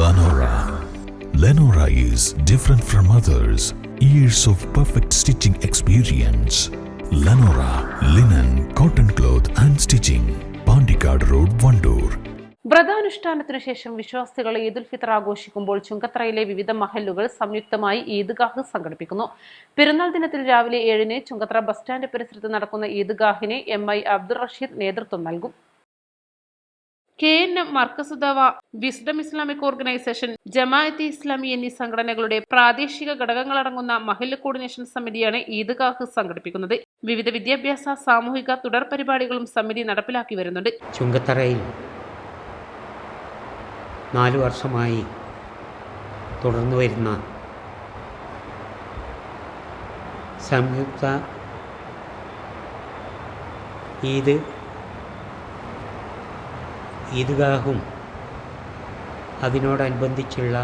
Lenora. Lenora is different from others. Years of perfect stitching experience. Lenora linen, cotton cloth and stitching. Pandikad Road, Vandoor. വ്രതാനുഷ്ഠാനത്തിനു ശേഷം വിശ്വാസികൾ ഈദുൽ ഫിത്തർ ആഘോഷിക്കുമ്പോൾ ചുങ്കത്തറയിലെ വിവിധ മഹല്ലുകൾ സംയുക്തമായി ഈദ്ഗാഹ് സംഘടിപ്പിക്കുന്നു. പെരുന്നാൾ ദിനത്തിൽ രാവിലെ 7-ന് ചുങ്കത്തറ ബസ് സ്റ്റാൻഡ് പരിസരത്ത് നടക്കുന്ന ഈദ്ഗാഹിന് MI അബ്ദുൾ റഷീദ് നേതൃത്വം നൽകും. KNM Markazudawa, wisdom Islamic organisation, Jamaate Islami എന്നീ സംഘടനകളുടെ പ്രാദേശിക ഘടകങ്ങളടങ്ങുന്ന മഹല്ല് കോർഡിനേഷൻ സമിതിയാണ് ഈദ്ഗാഹ് സംഘടിപ്പിക്കുന്നത്. വിവിധ വിദ്യാഭ്യാസ, സാമൂഹിക തുടർ പരിപാടികളും സമിതി നടപ്പിലാക്കി വരുന്നുണ്ട്. ചുങ്കത്തറയിൽ 4 വർഷമായി തുടർന്നു വരുന്ന സംയുക്ത ഈദ്ഗാഹും അതിനോടനുബന്ധിച്ചുള്ള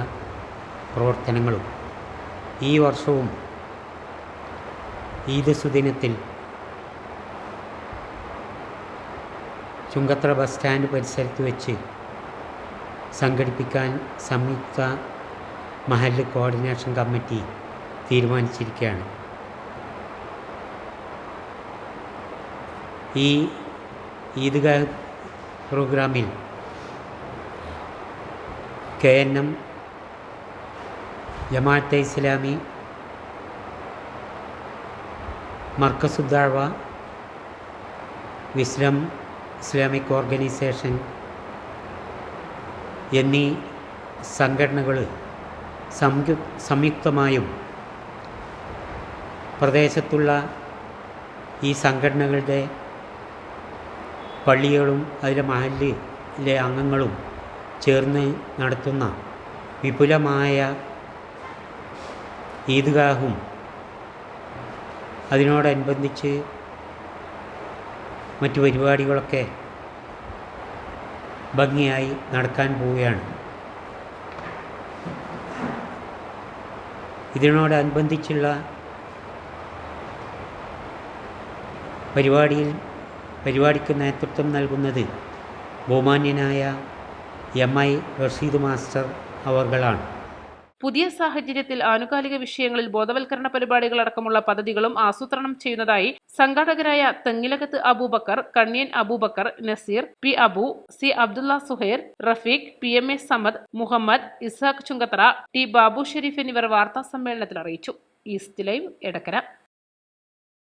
പ്രവർത്തനങ്ങളും ഈ വർഷവും ഈദ് സുദിനത്തിൽ ചുങ്കത്തറ ബസ് സ്റ്റാൻഡ് പരിസരത്ത് വെച്ച് സംഘടിപ്പിക്കാൻ സംയുക്ത മഹല്ല് കോർഡിനേഷൻ കമ്മിറ്റി തീരുമാനിച്ചിരിക്കുകയാണ്. ഈ ഈദ്ഗാഹ് പ്രോഗ്രാമിൽ KNM, Jamaate Islami, Markazuddawa, wisdom Islamic organisation എന്നീ സംഘടനകൾ സംയുക്തമായും പ്രദേശത്തുള്ള ഈ സംഘടനകളുടെ പള്ളികളും അതിലെ മഹല്ലിലെ അംഗങ്ങളും ചേർന്ന് നടത്തുന്ന വിപുലമായ ഈദ്ഗാഹും അതിനോടനുബന്ധിച്ച് മറ്റു പരിപാടികളൊക്കെ ഭംഗിയായി നടക്കാൻ പോവുകയാണ്. ഇതിനോടനുബന്ധിച്ചുള്ള പരിപാടിക്ക് നേതൃത്വം നൽകുന്നത് ബഹുമാന്യനായ MI റഷീദ് മാസ്റ്റർ അവർകളാണ്. പുതിയ സാഹചര്യത്തിൽ ആനുകാലിക വിഷയങ്ങളിൽ ബോധവൽക്കരണ പരിപാടികളടക്കമുള്ള പദ്ധതികളും ആസൂത്രണം ചെയ്യുന്നതായി സംഘാടകരായ Thengilakath Abubakar, Kanniyan Abubakar, Naseer, P. Abu, C. Abdulla Suhair, Rafeeq, PMA Samad, Muhammad, Ishaq Chungathara, T. Babu Sharif എന്നിവർ വാർത്താ സമ്മേളനത്തിൽ അറിയിച്ചു. East live, Edakkara.